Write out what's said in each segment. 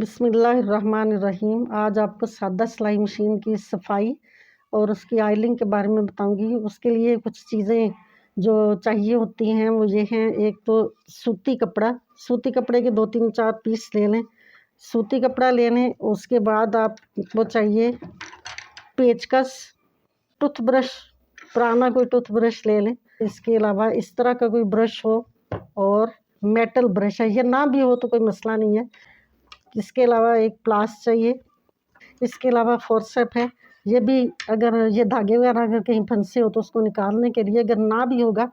बिस्मिल्लाहिर्रहमानिर्रहीम। आज आपको सादा सिलाई मशीन की सफाई और उसकी आयलिंग के बारे में बताऊंगी। उसके लिए कुछ चीज़ें जो चाहिए होती हैं वो ये हैं। एक तो सूती कपड़े के 2-3-4 पीस ले लें। सूती कपड़ा ले लें। उसके बाद आपको चाहिए पेचकस, टूथब्रश, पुराना कोई टूथब्रश ले लें। इसके अलावा इस तरह का कोई ब्रश हो और मेटल ब्रश है, ये ना भी हो तो कोई मसला नहीं है। इसके अलावा एक प्लास चाहिए। इसके अलावा फोर्सेप है, ये भी अगर ये धागे वगैरह अगर कहीं फंसे हो तो उसको निकालने के लिए। अगर ना भी होगा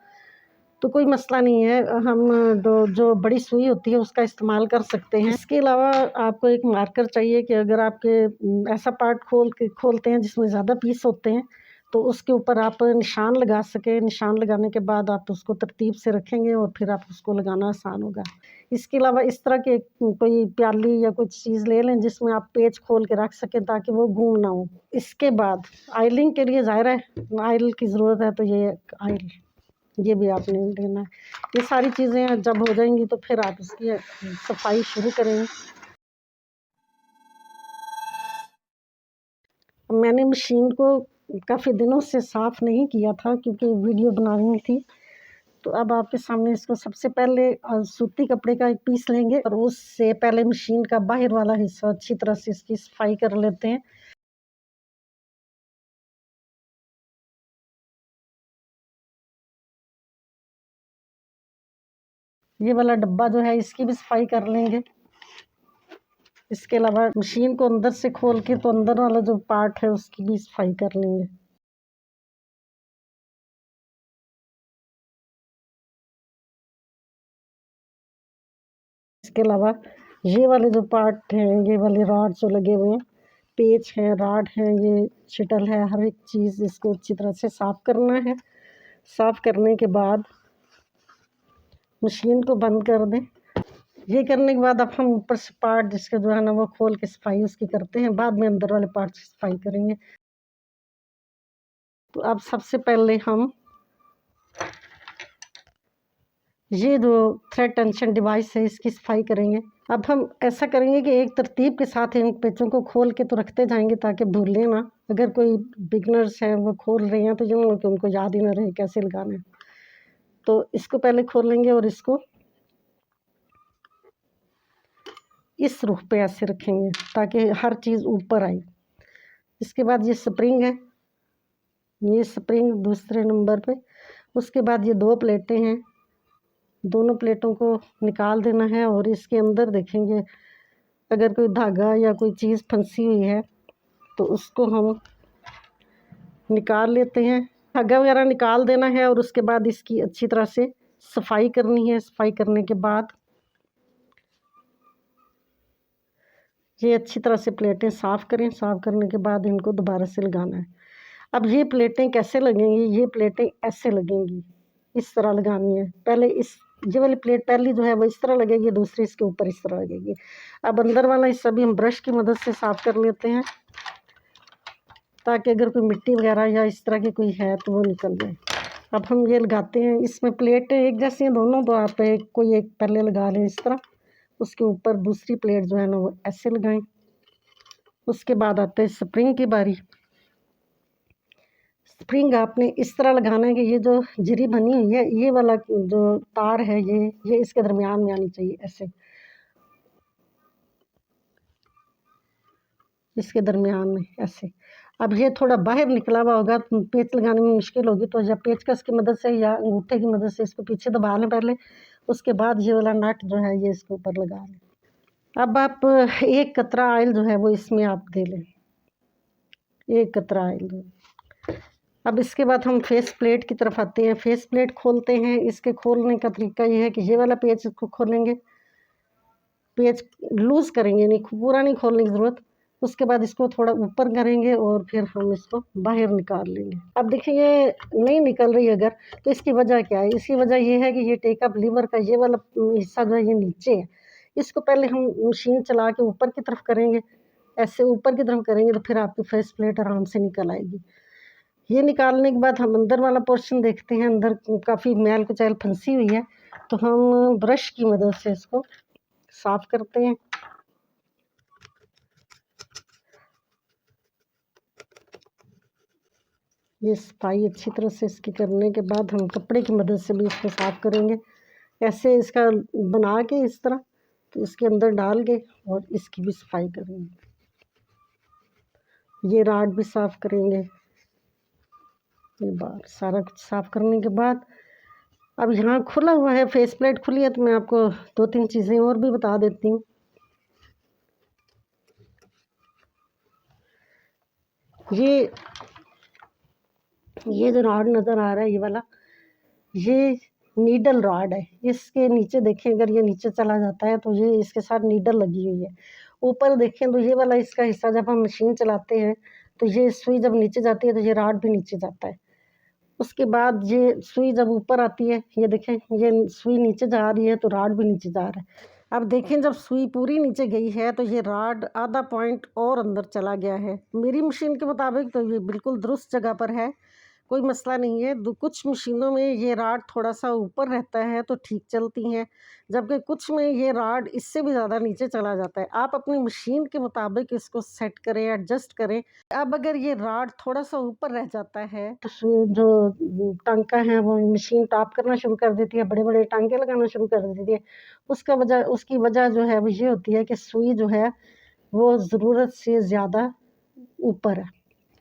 तो कोई मसला नहीं है, हम जो बड़ी सुई होती है उसका इस्तेमाल कर सकते हैं। इसके अलावा आपको एक मार्कर चाहिए कि अगर आपके ऐसा पार्ट खोलते हैं जिसमें ज़्यादा पीस होते हैं तो उसके ऊपर आप निशान लगा सकें। निशान लगाने के बाद आप उसको तरतीब से रखेंगे और फिर आप उसको लगाना आसान होगा। इसके अलावा इस तरह के कोई प्याली या कुछ चीज़ ले लें जिसमें आप पेच खोल के रख सकें ताकि वो गूम ना हो। इसके बाद आयलिंग के लिए ज़ाहिर है आयल की ज़रूरत है, तो ये आयल ये भी आपने लेना है। ये सारी चीज़ें जब हो जाएंगी तो फिर आप इसकी सफाई शुरू करेंगे। मैंने मशीन को काफ़ी दिनों से साफ़ नहीं किया था क्योंकि वीडियो बनानी थी। तो अब आपके सामने इसको सबसे पहले सूती कपड़े का एक पीस लेंगे और उससे पहले मशीन का बाहर वाला हिस्सा अच्छी तरह से इसकी सफाई कर लेते हैं। ये वाला डब्बा जो है इसकी भी सफाई कर लेंगे। इसके अलावा मशीन को अंदर से खोल के तो अंदर वाला जो पार्ट है उसकी भी सफाई कर लेंगे। इसके अलावा ये वाले जो पार्ट हैं, ये वाले रॉड जो लगे हुए हैं, पेच हैं, राड हैं, ये शटल है, हर एक चीज़ इसको अच्छी तरह से साफ़ करना है। साफ़ करने के बाद मशीन को बंद कर दें। ये करने के बाद अब हम ऊपर से पार्ट जिसके जो है ना वो खोल के सफाई उसकी करते हैं। बाद में अंदर वाले पार्ट की सफाई करेंगे। तो अब सबसे पहले हम ये जो थ्रेड टेंशन डिवाइस है इसकी सफाई करेंगे। अब हम ऐसा करेंगे कि एक तरतीब के साथ इन पेचों को खोल के तो रखते जाएंगे ताकि भूलें ना। अगर कोई बिगनर्स हैं वो खोल रहे हैं तो यूँ कि उनको याद ही ना रहे कैसे लगाना है। तो इसको पहले खोल लेंगे और इसको इस रुख पे ऐसे रखेंगे ताकि हर चीज़ ऊपर आए। इसके बाद ये स्प्रिंग है, ये स्प्रिंग दूसरे नंबर पे। उसके बाद ये 2 प्लेटें हैं, दोनों प्लेटों को निकाल देना है और इसके अंदर देखेंगे अगर कोई धागा या कोई चीज़ फंसी हुई है तो उसको हम निकाल लेते हैं। धागा वगैरह निकाल देना है और उसके बाद इसकी अच्छी तरह से सफाई करनी है। सफाई करने के बाद ये अच्छी तरह से प्लेटें साफ़ करें। साफ़ करने के बाद इनको दोबारा से लगाना है। अब ये प्लेटें कैसे लगेंगी? ये प्लेटें ऐसे लगेंगी, इस तरह लगानी है। पहले ये वाली प्लेट पहली जो है वो इस तरह लगेगी, दूसरी इसके ऊपर इस तरह लगेगी। अब अंदर वाला हिस्सा भी हम ब्रश की मदद से साफ़ कर लेते हैं ताकि अगर कोई मिट्टी वगैरह या इस तरह की कोई है तो वो निकल जाए। अब हम ये लगाते हैं। इसमें प्लेटें एक जैसी हैं दोनों, तो आप कोई एक पहले लगा लें इस तरह। उसके ऊपर दूसरी प्लेट जो है ना वो ऐसे लगाएं। उसके बाद आते हैं स्प्रिंग की बारी। स्प्रिंग आपने इस तरह लगाना है कि ये जो जरी बनी हुई है ये वाला जो तार है ये इसके दरमियान में आनी चाहिए, ऐसे इसके दरमियान में ऐसे। अब ये थोड़ा बाहर निकला हुआ होगा तो पेच लगाने में मुश्किल होगी, तो या पेचकस की मदद से या अंगूठे की मदद से इसको पीछे दबा लें पहले। उसके बाद ये वाला नट जो है ये इसके ऊपर लगा लें। अब आप 1 कतरा ऑयल जो है वो इसमें आप दे लें, 1 कतरा ऑयल। अब इसके बाद हम फेस प्लेट की तरफ आते हैं। फेस प्लेट खोलते हैं। इसके खोलने का तरीका ये है कि ये वाला पेच इसको खोलेंगे, पेच लूज़ करेंगे, नहीं पूरा नहीं खोलने की ज़रूरत। उसके बाद इसको थोड़ा ऊपर करेंगे और फिर हम इसको बाहर निकाल लेंगे। अब देखिए ये नहीं निकल रही अगर, तो इसकी वजह क्या है? इसकी वजह ये है कि ये टेक अप लीवर का ये वाला हिस्सा जो है ये नीचे है। इसको पहले हम मशीन चला के ऊपर की तरफ करेंगे, ऐसे ऊपर की तरफ करेंगे तो फिर आपकी फेस प्लेट आराम से निकल आएगी। ये निकालने के बाद हम अंदर वाला पोर्शन देखते हैं। अंदर काफ़ी मैल कुचैल फंसी हुई है, तो हम ब्रश की मदद से इसको साफ़ करते हैं। ये सफाई अच्छी तरह से इसकी करने के बाद हम कपड़े की मदद से भी इसको साफ़ करेंगे। ऐसे इसका बना के इस तरह तो इसके अंदर डाल के और इसकी भी सफाई करेंगे। ये राड भी साफ़ करेंगे। ये बार सारा कुछ साफ़ करने के बाद अब यहाँ खुला हुआ है, फेस प्लेट खुली है, तो मैं आपको 2-3 चीज़ें और भी बता देती हूँ। ये जो रॉड नज़र आ रहा है ये वाला, ये नीडल रॉड है। इसके नीचे देखें, अगर ये नीचे चला जाता है तो ये इसके साथ नीडल लगी हुई है। ऊपर देखें तो ये वाला इसका हिस्सा, जब हम मशीन चलाते हैं तो ये सुई जब नीचे जाती है तो ये रॉड भी नीचे जाता है। उसके बाद ये सुई जब ऊपर आती है, ये देखें ये सुई नीचे जा रही है तो रॉड भी नीचे जा रहा है। अब देखें जब सुई पूरी नीचे गई है तो ये रॉड आधा पॉइंट और अंदर चला गया है। मेरी मशीन के मुताबिक तो ये बिल्कुल दुरुस्त जगह पर है, कोई मसला नहीं है। कुछ मशीनों में ये रॉड थोड़ा सा ऊपर रहता है तो ठीक चलती हैं, जबकि कुछ में ये रॉड इससे भी ज़्यादा नीचे चला जाता है। आप अपनी मशीन के मुताबिक इसको सेट करें, एडजस्ट करें। अब अगर ये रॉड थोड़ा सा ऊपर रह जाता है तो जो टांका है वो मशीन टॉप करना शुरू कर देती है, बड़े बड़े टांके लगाना शुरू कर देती है। उसकी वजह जो है वो ये होती है कि सुई जो है वो ज़रूरत से ज़्यादा ऊपर है।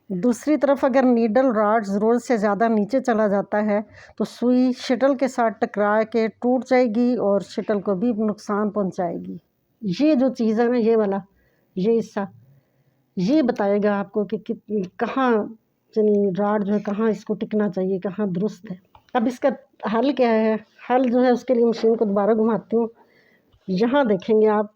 दूसरी तरफ अगर नीडल रॉड ज़रूरत से ज़्यादा नीचे चला जाता है तो सुई शटल के साथ टकरा के टूट जाएगी और शटल को भी नुकसान पहुंचाएगी। ये जो चीज़ है ना, ये वाला ये हिस्सा ये बताएगा आपको कि कहाँ यानी रॉड जो है कहाँ इसको टिकना चाहिए, कहाँ दुरुस्त है। अब इसका हल क्या है? हल जो है उसके लिए मशीन को दोबारा घुमाती हूँ। यहाँ देखेंगे आप,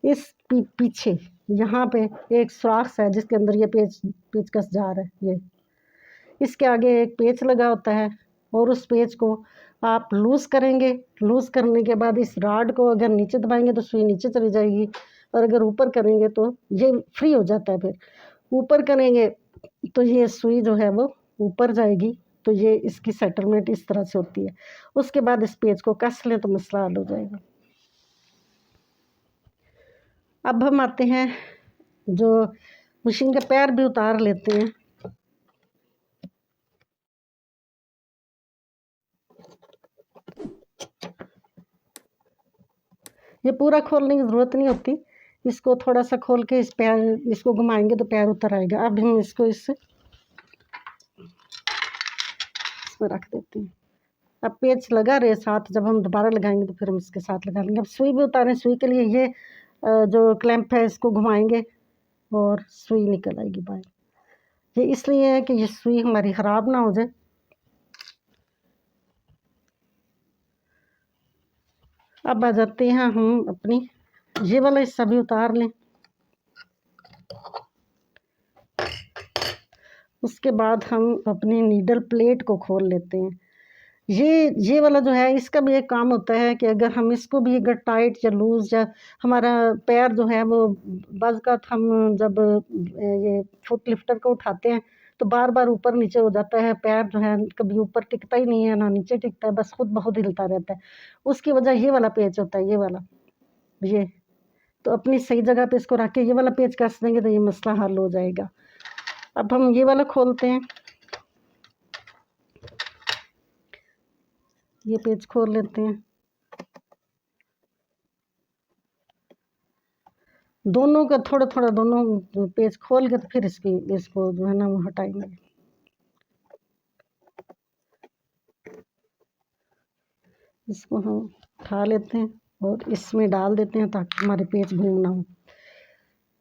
इस पीछे यहाँ पे एक सुराख है जिसके अंदर ये पेचकस जा रहा है। ये इसके आगे एक पेच लगा होता है और उस पेच को आप लूज़ करेंगे। लूज़ करने के बाद इस रॉड को अगर नीचे दबाएंगे तो सुई नीचे चली जाएगी, और अगर ऊपर करेंगे तो ये फ्री हो जाता है। फिर ऊपर करेंगे तो ये सुई जो है वो ऊपर जाएगी। तो ये इसकी सेटलमेंट इस तरह से होती है। उसके बाद इस पेच को कस लें तो मसला हल हो जाएगा। अब हम आते हैं, जो मशीन के पैर भी उतार लेते हैं। ये पूरा खोलने की ज़रूरत नहीं होती, इसको थोड़ा सा खोल के इसको घुमाएंगे तो पैर उतर आएगा। अब हम इसको इसमें रख देते हैं। अब पेच लगा रहे साथ, जब हम दोबारा लगाएंगे तो फिर हम इसके साथ लगा लेंगे। अब सुई भी उतारें। सुई के लिए ये जो क्लैंप है इसको घुमाएंगे और सुई निकल आएगी बाहर। ये इसलिए है कि ये सुई हमारी ख़राब ना हो जाए। अब आ जाते हैं हम अपनी, ये वाला हिस्सा भी उतार लें। उसके बाद हम अपनी नीडल प्लेट को खोल लेते हैं। ये वाला जो है इसका भी एक काम होता है कि अगर हम इसको भी अगर टाइट या लूज़, या हमारा पैर जो है वो बाज़ औक़ात हम जब ये फुट लिफ्टर को उठाते हैं तो बार बार ऊपर नीचे हो जाता है। पैर जो है कभी ऊपर टिकता ही नहीं है ना नीचे टिकता है, बस खुद ब खुद हिलता रहता है। उसकी वजह ये वाला पेच होता है, ये वाला। ये तो अपनी सही जगह पे इसको रख के ये वाला पेच कस देंगे तो ये मसला हल हो जाएगा। अब हम ये वाला खोलते हैं। ये पेच खोल लेते हैं। दोनों का थोड़ा थोड़ा दोनों पेच खोल के तो फिर इसको जो है ना वो हटाएंगे। इसको हम उठा लेते हैं और इसमें डाल देते हैं ताकि हमारे पेच घूम ना हो।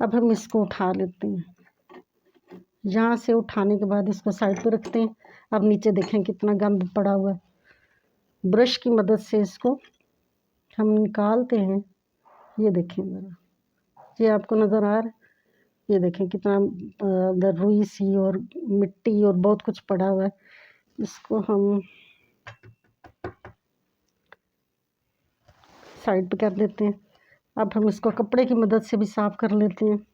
अब हम इसको उठा लेते हैं। यहाँ से उठाने के बाद इसको साइड पे रखते हैं। अब नीचे देखें कितना गंद पड़ा हुआ है। ब्रश की मदद से इसको हम निकालते हैं। ये देखें ज़रा, ये आपको नज़र आ रहा है? ये देखें कितना अंदर रुई सी और मिट्टी और बहुत कुछ पड़ा हुआ है। इसको हम साइड पे कर देते हैं। अब हम इसको कपड़े की मदद से भी साफ़ कर लेते हैं।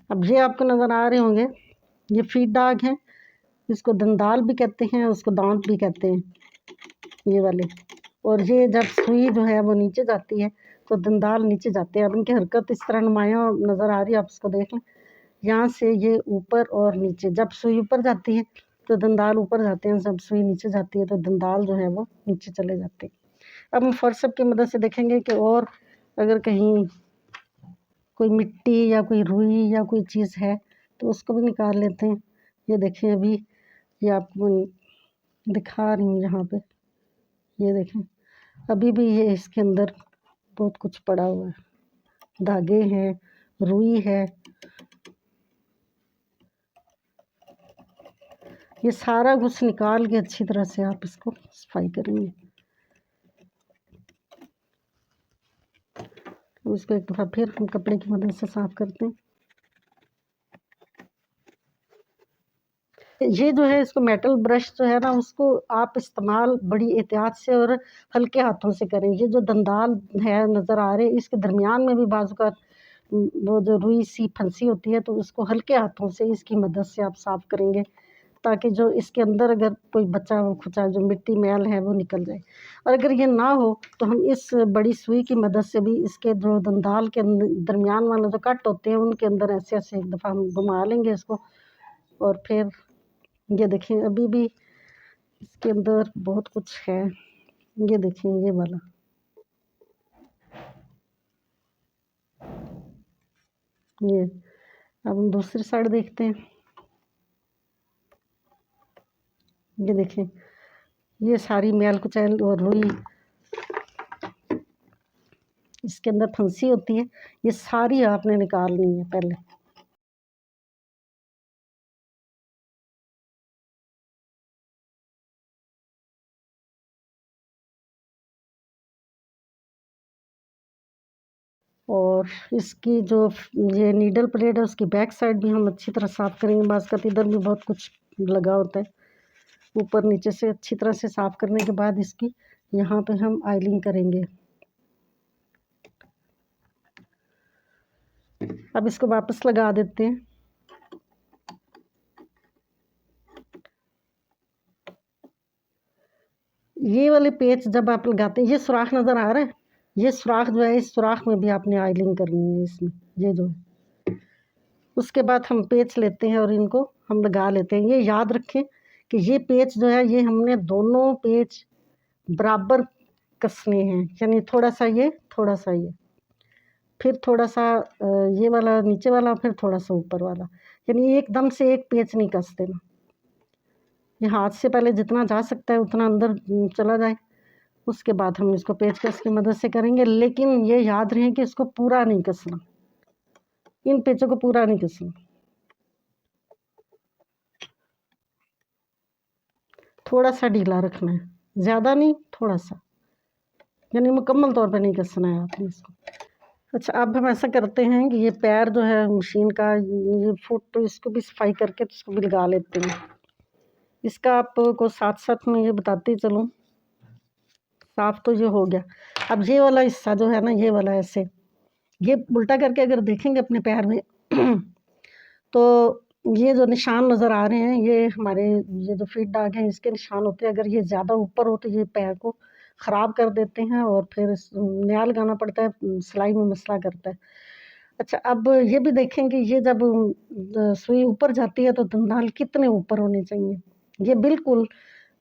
अब ये आपको नज़र आ रहे होंगे, ये फीड डॉग है। इसको दंदाल भी कहते हैं, उसको दांत भी कहते हैं, ये वाले। और ये जब सुई जो है वो नीचे जाती है तो दंदाल नीचे जाते हैं। अब इनकी हरकत इस तरह नुमायाँ नज़र आ रही है, आप इसको देख लें। यहाँ से ये ऊपर और नीचे, जब सुई ऊपर जाती है तो दंदाल ऊपर जाते हैं, जब सुई नीचे जाती है तो दंदाल जो है वो नीचे चले जाते हैं। अब हम फोर्सेप की मदद से देखेंगे कि और अगर कहीं कोई मिट्टी या कोई रुई या कोई चीज़ है तो उसको भी निकाल लेते हैं। ये देखिए, अभी ये आपको दिखा रही हूँ यहाँ पे, ये देखें अभी भी ये इसके अंदर बहुत कुछ पड़ा हुआ है, धागे हैं, रुई है। ये सारा कुछ निकाल के अच्छी तरह से आप इसको सफाई करेंगे। उसको एक दफ़ा फिर हम कपड़े की मदद से साफ करते हैं। ये जो है, इसको मेटल ब्रश जो है ना, उसको आप इस्तेमाल बड़ी एहतियात से और हल्के हाथों से करें। ये जो दंदाल है नज़र आ रहे, इसके दरमियान में भी बाज़ औक़ात वो जो रुई सी फंसी होती है, तो उसको हल्के हाथों से इसकी मदद से आप साफ़ करेंगे, ताकि जो इसके अंदर अगर कोई बचा खुचा जो मिट्टी मैल है वो निकल जाए। और अगर ये ना हो तो हम इस बड़ी सुई की मदद से भी इसके जो दंदाल के दरमियान वाले जो कट होते हैं उनके अंदर ऐसे ऐसे एक दफ़ा हम घुमा लेंगे इसको। और फिर ये देखें, अभी भी इसके अंदर बहुत कुछ है। ये देखें, ये वाला, ये। अब हम दूसरी साइड देखते हैं। ये देखें, ये सारी मैल कुचैल और रुई इसके अंदर फंसी होती है, ये सारी आपने निकालनी है पहले। और इसकी जो ये नीडल प्लेट है उसकी बैक साइड भी हम अच्छी तरह साफ़ करेंगे। बाज़ का इधर भी बहुत कुछ लगा होता है, ऊपर नीचे से अच्छी तरह से साफ़ करने के बाद इसकी यहाँ पे हम आइलिंग करेंगे। अब इसको वापस लगा देते हैं। ये वाले पेच जब आप लगाते हैं, ये सुराख नज़र आ रहा है, ये सुराख जो है, इस सुराख में भी आपने आइलिंग करनी है इसमें, ये जो है। उसके बाद हम पेच लेते हैं और इनको हम लगा लेते हैं। ये याद रखें कि ये पेच जो है, ये हमने दोनों पेच बराबर कसने हैं, यानी थोड़ा सा ये, थोड़ा सा ये, फिर थोड़ा सा ये वाला नीचे वाला, फिर थोड़ा सा ऊपर वाला, यानी एकदम से एक पेच नहीं कस देना। ये हाथ से पहले जितना जा सकता है उतना अंदर चला जाए, उसके बाद हम इसको पेचकस की मदद से करेंगे। लेकिन ये याद रहे कि इसको पूरा नहीं कसना, इन पेचों को पूरा नहीं कसना, थोड़ा सा ढीला रखना है, ज़्यादा नहीं, थोड़ा सा, यानी मुकम्मल तौर पे नहीं कसना है आपने इसको। अच्छा, अब हम ऐसा करते हैं कि ये पैर जो है मशीन का, ये फुट, तो इसको भी सफाई करके तो इसको भी लगा लेते हैं। इसका आपको साथ साथ में ये बताती चलूँ, साफ तो ये हो गया। अब ये वाला हिस्सा जो है ना, ये वाला ऐसे, ये उल्टा करके अगर देखेंगे अपने पैर में तो ये जो निशान नज़र आ रहे हैं, ये हमारे ये जो फीट डाग हैं इसके निशान होते हैं। अगर ये ज़्यादा ऊपर हो तो ये पैर को ख़राब कर देते हैं और फिर नया लगाना पड़ता है, सिलाई में मसला करता है। अच्छा, अब ये भी देखेंगे, ये जब सुई ऊपर जाती है तो दंदाल कितने ऊपर होने चाहिए। ये बिल्कुल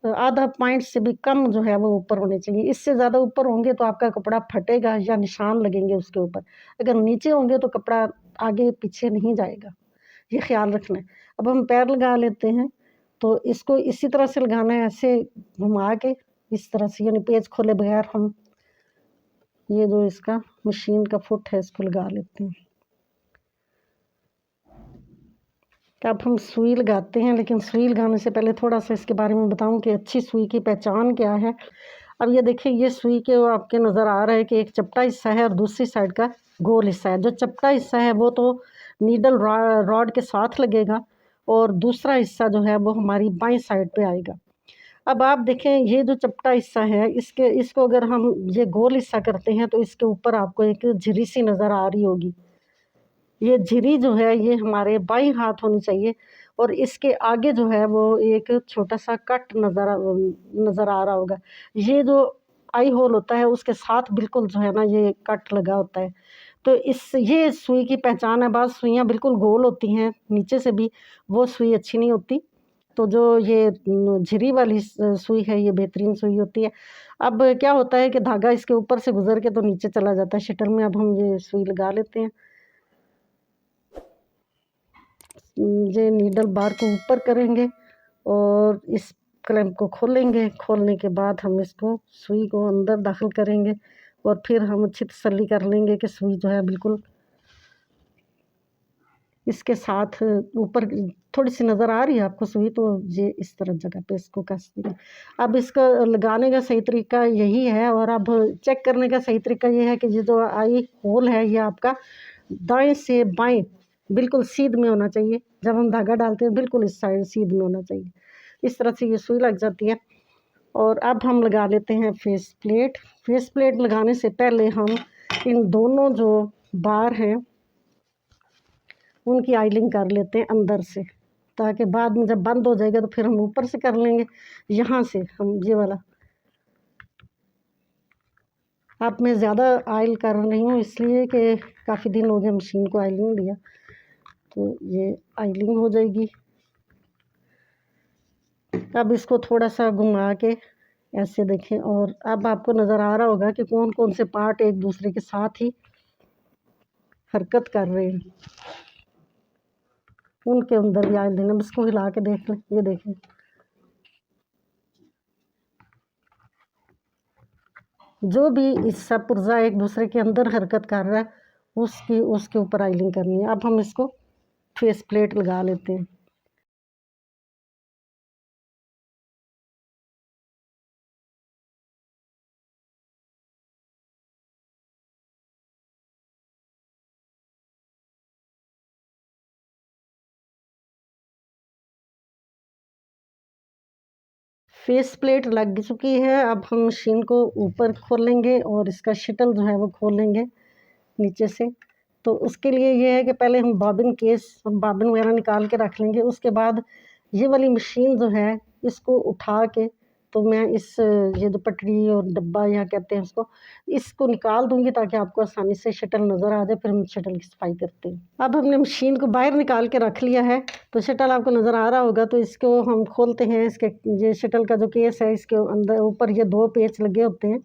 आधा पॉइंट से भी कम जो है वो ऊपर होने चाहिए। इससे ज़्यादा ऊपर होंगे तो आपका कपड़ा फटेगा या निशान लगेंगे उसके ऊपर। अगर नीचे होंगे तो कपड़ा आगे पीछे नहीं जाएगा, ये ख़्याल रखना है। अब हम पैर लगा लेते हैं, तो इसको इसी तरह से लगाना है, ऐसे घुमा के इस तरह से, यानी पेच खोले बगैर हम ये जो इसका मशीन का फुट है इसको लगा लेते हैं। अब हम सुई लगाते हैं, लेकिन सुई लगाने से पहले थोड़ा सा इसके बारे में बताऊं कि अच्छी सुई की पहचान क्या है। अब ये देखिए, ये सुई के वो आपके नज़र आ रहा है कि एक चपटा हिस्सा है और दूसरी साइड का गोल हिस्सा है। जो चपटा हिस्सा है वो तो नीडल रॉड के साथ लगेगा और दूसरा हिस्सा जो है वो हमारी बाईं साइड पे आएगा। अब आप देखें, ये जो चपटा हिस्सा है, इसको अगर हम ये गोल हिस्सा करते हैं तो इसके ऊपर आपको एक झिरी सी नज़र आ रही होगी। ये झिरी जो है ये हमारे बाईं हाथ होनी चाहिए और इसके आगे जो है वो एक छोटा सा कट नज़र आ रहा होगा। ये जो आई होल होता है उसके साथ बिल्कुल जो है ना ये कट लगा होता है। तो ये सुई की पहचान है। बाज़ सुइयाँ बिल्कुल गोल होती हैं नीचे से भी, वो सुई अच्छी नहीं होती। तो जो ये झिरी वाली सुई है ये बेहतरीन सुई होती है। अब क्या होता है कि धागा इसके ऊपर से गुज़र के तो नीचे चला जाता है शटल में। अब हम ये सुई लगा लेते हैं। ये नीडल बार को ऊपर करेंगे और इस क्लैंप को खोलेंगे। खोलने के बाद हम इसको सुई को अंदर दाखिल करेंगे और फिर हम अच्छी तसल्ली कर लेंगे कि सुई जो है बिल्कुल इसके साथ ऊपर थोड़ी सी नज़र आ रही है आपको सुई, तो ये इस तरह जगह पे इसको कस देंगे। अब इसका लगाने का सही तरीका यही है। और अब चेक करने का सही तरीका ये है कि ये जो आई होल है ये आपका दाएं से बाएं बिल्कुल सीध में होना चाहिए। जब हम धागा डालते हैं बिल्कुल इस साइड सीध में होना चाहिए। इस तरह से ये सुई लग जाती है। और अब हम लगा लेते हैं फेस प्लेट। फेस प्लेट लगाने से पहले हम इन दोनों जो बार हैं उनकी आइलिंग कर लेते हैं अंदर से, ताकि बाद में जब बंद हो जाएगा तो फिर हम ऊपर से कर लेंगे। यहाँ से हम ये वाला, अब मैं ज़्यादा आयल कर रही हूँ इसलिए कि काफ़ी दिन हो गए मशीन को आयलिंग दिया, तो ये आयलिंग हो जाएगी। अब इसको थोड़ा सा घुमा के ऐसे देखें और अब आपको नज़र आ रहा होगा कि कौन कौन से पार्ट एक दूसरे के साथ ही हरकत कर रहे हैं। उनके अंदर भी आयल देना, इसको हिला के देख लें। ये देखें, जो भी इसका पुर्जा एक दूसरे के अंदर हरकत कर रहा है उसके ऊपर आइलिंग करनी है। अब हम इसको फेस प्लेट लगा लेते हैं। फेस प्लेट लग चुकी है। अब हम मशीन को ऊपर खोलेंगे और इसका शटल जो है वो खोलेंगे नीचे से। तो उसके लिए ये है कि पहले हम बॉबिन वगैरह निकाल के रख लेंगे। उसके बाद ये वाली मशीन जो है इसको उठा के, तो मैं ये जो पटरी और डब्बा या कहते हैं उसको, इसको निकाल दूंगी ताकि आपको आसानी से शटल नज़र आ जाए। फिर हम शटल की सफाई करते हैं। अब हमने मशीन को बाहर निकाल के रख लिया है, तो शटल आपको नज़र आ रहा होगा। तो इसको हम खोलते हैं। इसके ये शटल का जो केस है इसके अंदर ऊपर ये 2 पेच लगे होते हैं,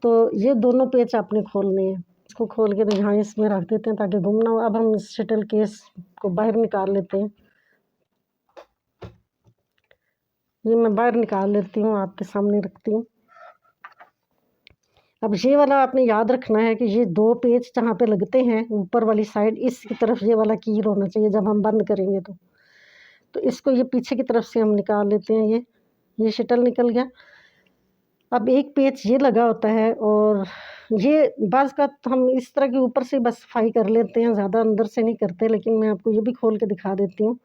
तो ये दोनों पेच आपने खोलने हैं। इसको खोल के तो यहाँ इसमें रख देते हैं ताकि गुम ना हो। अब हम इस शटल केस को बाहर निकाल लेते हैं। ये मैं बाहर निकाल लेती हूँ, आपके सामने रखती हूँ। अब ये वाला आपने याद रखना है कि ये 2 पेच जहाँ पे लगते हैं ऊपर वाली साइड, इसकी तरफ ये वाला कील होना चाहिए जब हम बंद करेंगे तो इसको ये पीछे की तरफ से हम निकाल लेते हैं। ये शटल निकल गया। अब एक पेच ये लगा होता है और ये बाज़ का हम इस तरह के ऊपर से बस सफाई कर लेते हैं, ज़्यादा अंदर से नहीं करते। लेकिन मैं आपको ये भी खोल के दिखा देती हूँ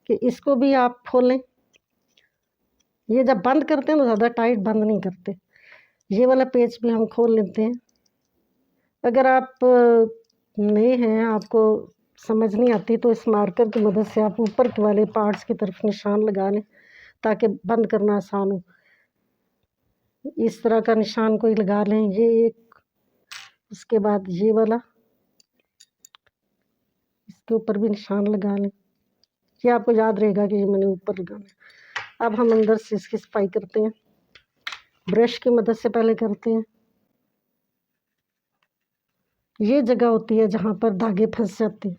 कि इसको भी आप खोलें। ये जब बंद करते हैं तो ज़्यादा टाइट बंद नहीं करते। ये वाला पेच भी हम खोल लेते हैं। अगर आप नए हैं, आपको समझ नहीं आती, तो इस मार्कर की मदद से आप ऊपर के वाले पार्ट्स की तरफ निशान लगा लें ताकि बंद करना आसान हो। इस तरह का निशान कोई लगा लें, ये एक, उसके बाद ये वाला, इसके ऊपर भी निशान लगा लें। ये आपको याद रहेगा कि ये मैंने ऊपर लगाना है। अब हम अंदर से इसकी सफाई करते हैं। ब्रश की मदद से पहले करते हैं। ये जगह होती है जहाँ पर धागे फंस जाते हैं।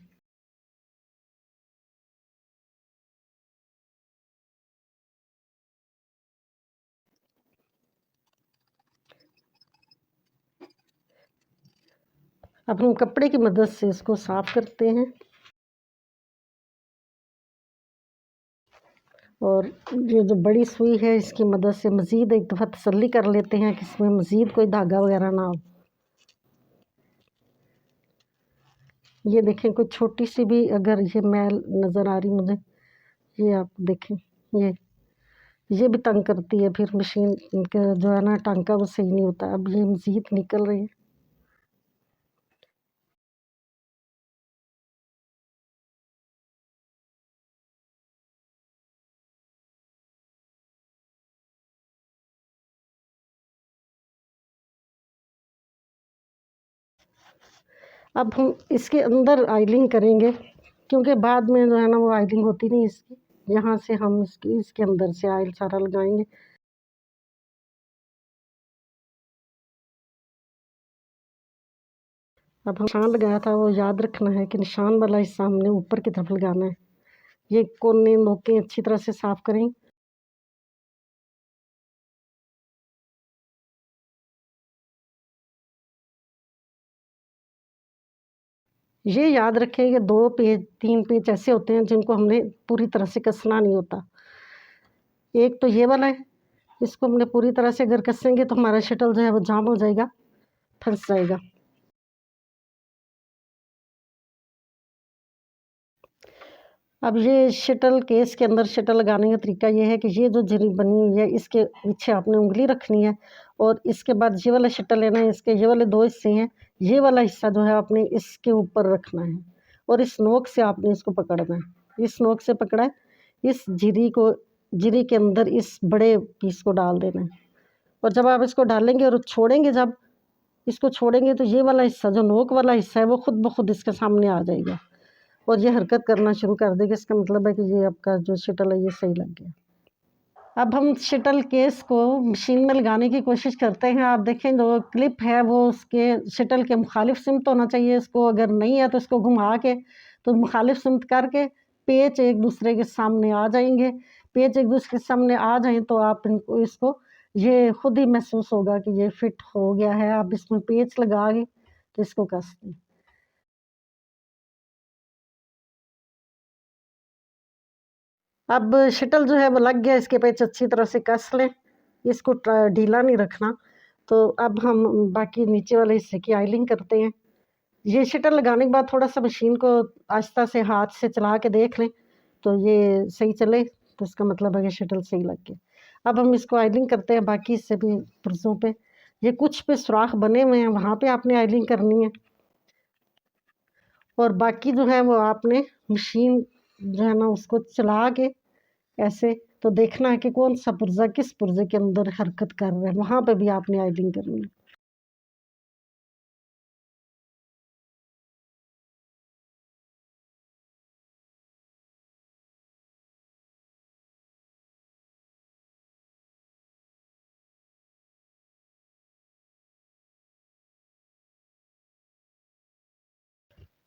अब हम कपड़े की मदद से इसको साफ करते हैं और ये जो बड़ी सुई है इसकी मदद से मज़ीद एक दफ़ा तसल्ली कर लेते हैं कि इसमें मज़ीद कोई धागा वगैरह ना हो। ये देखें, कोई छोटी सी भी अगर ये मैल नज़र आ रही मुझे, ये आप देखें, ये भी तंग करती है। फिर मशीन का जो है ना टांका वो सही नहीं होता। अब ये मज़ीद निकल रही है। अब हम इसके अंदर आइलिंग करेंगे, क्योंकि बाद में जो है ना वो आइलिंग होती नहीं इसकी। यहाँ से हम इसके अंदर से आयल सारा लगाएंगे। अब हम निशान लगाया था वो याद रखना है कि निशान वाला हिस्सा हमने ऊपर की तरफ लगाना है। ये कोने नोकें अच्छी तरह से साफ करें। ये याद रखें कि 2 पेच 3 पेच ऐसे होते हैं जिनको हमने पूरी तरह से कसना नहीं होता। एक तो ये वाला है, इसको हमने पूरी तरह से अगर कसेंगे तो हमारा शटल जो है वो जाम हो जाएगा, फंस जाएगा। अब ये शटल केस के अंदर शटल लगाने का तरीका ये है कि ये जो जरी बनी हुई है इसके पीछे आपने उंगली रखनी है और इसके बाद ये वाला शटल लेना है। इसके ये वाले 2 हिस्से हैं, ये वाला हिस्सा जो है आपने इसके ऊपर रखना है और इस नोक से आपने इसको पकड़ना है। इस नोक से पकड़ा है, इस झिरी के अंदर इस बड़े पीस को डाल देना है और जब आप इसको डालेंगे और छोड़ेंगे, जब इसको छोड़ेंगे तो ये वाला हिस्सा जो नोक वाला हिस्सा है वो खुद ब खुद इसके सामने आ जाएगा और ये हरकत करना शुरू कर देगा। इसका मतलब है कि ये आपका जो शटल है ये सही लग गया। अब हम शटल केस को मशीन में लगाने की कोशिश करते हैं। आप देखें जो क्लिप है वो उसके शटल के मुखालिफ सिमत होना चाहिए। इसको अगर नहीं है तो इसको घुमा के तो मुखालिफ सिमत करके पेच एक दूसरे के सामने आ जाएंगे। पेच एक दूसरे के सामने आ जाएं तो आप इसको ये खुद ही महसूस होगा कि ये फिट हो गया है। आप इसमें पेच लगा के तो इसको कस दें। अब शटल जो है वो लग गया, इसके पेच अच्छी तरह से कस लें, इसको ढीला नहीं रखना। तो अब हम बाकी नीचे वाले हिस्से की आइलिंग करते हैं। ये शटल लगाने के बाद थोड़ा सा मशीन को आहिस्ता से हाथ से चला के देख लें तो ये सही चले तो इसका मतलब है कि शटल सही लग गया। अब हम इसको आइलिंग करते हैं बाकी हिस्से भी पुर्जों पे। ये कुछ पे सुराख बने हुए हैं, वहाँ पे आपने आइलिंग करनी है और बाकी जो है वो आपने मशीन जो है ना उसको चला के ऐसे तो देखना है कि कौन सा पुर्जा किस पुर्जे के अंदर हरकत कर रहा है, वहाँ पे भी आपने आइलिंग करनी है।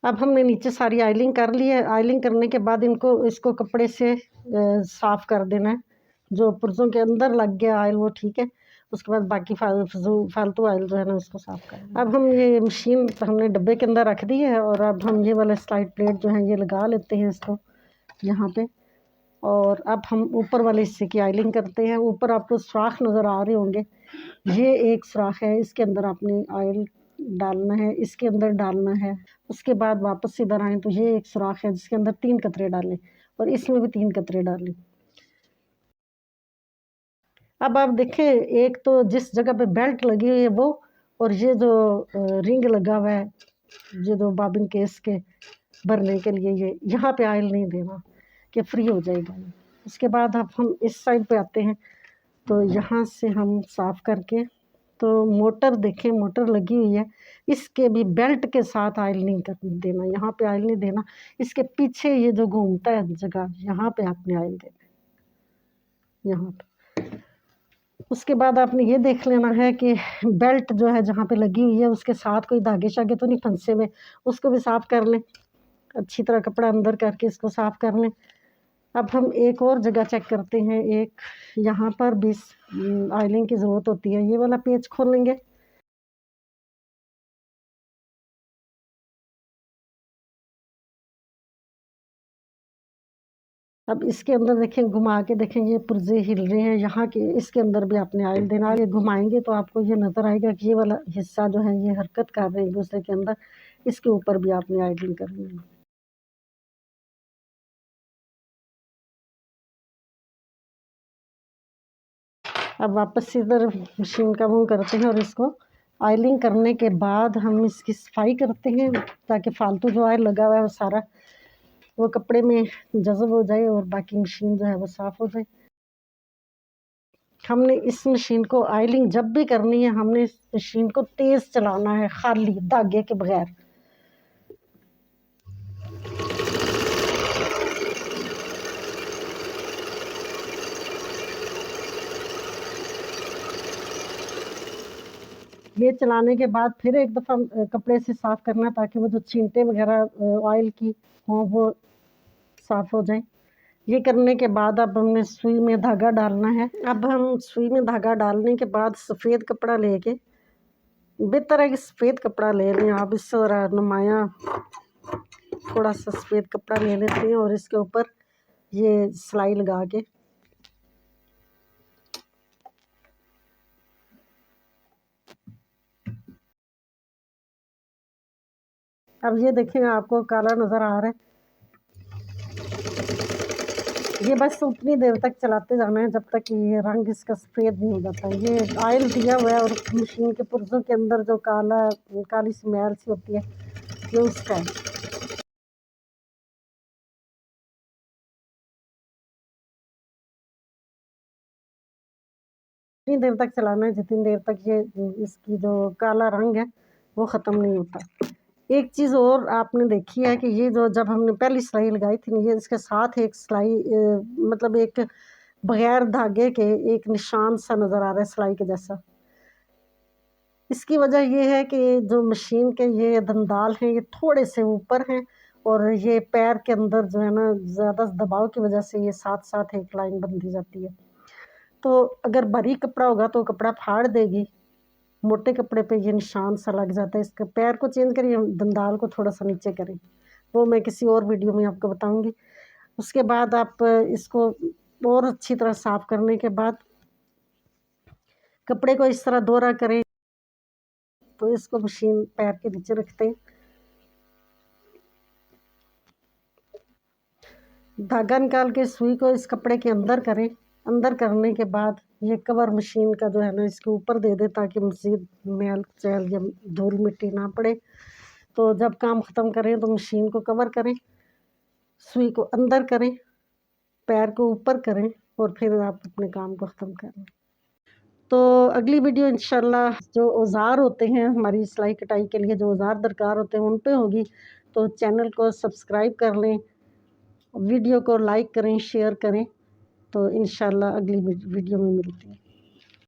अब हमने नीचे सारी आइलिंग कर ली है। आइलिंग करने के बाद इसको कपड़े से साफ़ कर देना है। जो पुर्जों के अंदर लग गया आयल वो ठीक है, उसके बाद बाकी फालतू आयल जो है ना उसको साफ़ करना है। अब हम ये मशीन हमने डब्बे के अंदर रख दी है और अब हम ये वाला स्लाइड प्लेट जो है ये लगा लेते हैं इसको यहाँ पे और अब हम ऊपर वाले हिस्से की आइलिंग करते हैं। ऊपर आपको सुराख नज़र आ रहे होंगे, ये एक सुराख है, इसके अंदर आपने आयल डालना है, इसके अंदर डालना है। उसके बाद वापस इधर आएँ तो ये एक सुराख है जिसके अंदर 3 कतरे डालें और इसमें भी 3 कतरे डालें। अब आप देखें एक तो जिस जगह पे बेल्ट लगी हुई है वो और ये जो रिंग लगा हुआ है, ये जो बॉबिन केस के भरने के लिए ये यहाँ पे आयल नहीं देना कि फ्री हो जाएगा ये। उसके बाद अब हम इस साइड पे आते हैं तो यहाँ से हम साफ़ करके तो मोटर देखें, मोटर लगी हुई है, इसके भी बेल्ट के साथ आयल नहीं कर देना, यहाँ पे आयल नहीं देना। इसके पीछे ये जो घूमता है जगह यहाँ पे आपने आयल देना है, यहाँ पे। उसके बाद आपने ये देख लेना है कि बेल्ट जो है जहाँ पे लगी हुई है उसके साथ कोई धागे शागे तो नहीं फंसे हुए, उसको भी साफ़ कर लें। अच्छी तरह कपड़ा अंदर करके इसको साफ़ कर लें। अब हम एक और जगह चेक करते हैं, एक यहाँ पर भी आइलिंग की ज़रूरत होती है। ये वाला पेज खोलेंगे, अब इसके अंदर देखें, घुमा के देखें ये पुर्जे हिल रहे हैं, यहाँ के इसके अंदर भी आपने आयल देना। ये घुमाएंगे तो आपको ये नज़र आएगा कि ये वाला हिस्सा जो है ये हरकत कर रहे हैं एक दूसरे के अंदर, इसके ऊपर भी आपने आयलिंग करनी है। अब वापस इधर मशीन का मुँह करते हैं और इसको आयलिंग करने के बाद हम इसकी सफाई करते हैं ताकि फालतू जो आयल लगा हुआ है वो सारा वो कपड़े में जज़ब हो जाए और बाकी मशीन जो है वो साफ़ हो जाए। हमने इस मशीन को आयलिंग जब भी करनी है हमने इस मशीन को तेज़ चलाना है, खाली धागे के बगैर। ये चलाने के बाद फिर एक दफ़ा कपड़े से साफ़ करना, ताकि वो जो छींटे वगैरह ऑयल की हों वो साफ़ हो जाए। ये करने के बाद अब हमने सुई में धागा डालना है। अब हम सुई में धागा डालने के बाद सफ़ेद कपड़ा लेके, बेहतर है कि सफ़ेद कपड़ा ले लें आप, इस तरह नुमाया थोड़ा सा सफ़ेद कपड़ा ले लेते हैं और इसके ऊपर ये सिलाई लगा के अब ये देखें आपको काला नज़र आ रहा है। ये बस उतनी देर तक चलाते जाना है जब तक ये रंग इसका सफ़ेद नहीं हो जाता। ये ऑयल दिया हुआ है और मशीन के पुर्जों के अंदर जो काली सी मैल सी होती है, ये उसका है। उतनी देर तक चलाना है जितनी देर तक ये इसकी जो काला रंग है वो ख़त्म नहीं होता। एक चीज़ और आपने देखी है कि ये जो जब हमने पहली सिलाई लगाई थी ना, ये इसके साथ एक सिलाई मतलब एक बगैर धागे के एक निशान सा नज़र आ रहा है सिलाई के जैसा। इसकी वजह ये है कि जो मशीन के ये दंदाल हैं ये थोड़े से ऊपर हैं और ये पैर के अंदर जो है ना ज़्यादा दबाव की वजह से ये साथ साथ एक लाइन बंधी जाती है। तो अगर बारीक कपड़ा होगा तो कपड़ा फाड़ देगी, मोटे कपड़े पे ये निशान सा लग जाता है। इसके पैर को चेंज करिए, दंदाल को थोड़ा सा नीचे करें, वो मैं किसी और वीडियो में आपको बताऊंगी। उसके बाद आप इसको और अच्छी तरह साफ़ करने के बाद कपड़े को इस तरह दोहरा करें, तो इसको मशीन पैर के नीचे रखते हैं, धागा निकाल के सुई को इस कपड़े के अंदर करें। अंदर करने के बाद ये कवर मशीन का जो है ना इसके ऊपर दे दें, ताकि मज़ीद मैल चैल या धूल मिट्टी ना पड़े। तो जब काम ख़त्म करें तो मशीन को कवर करें, सुई को अंदर करें, पैर को ऊपर करें और फिर आप अपने काम को ख़त्म करें। तो अगली वीडियो इंशाल्लाह जो औज़ार होते हैं हमारी सिलाई कटाई के लिए, जो औज़ार दरकार होते हैं उन पे होगी। तो चैनल को सब्सक्राइब कर लें, वीडियो को लाइक करें, शेयर करें। तो इंशाल्लाह अगली वीडियो में मिलते हैं।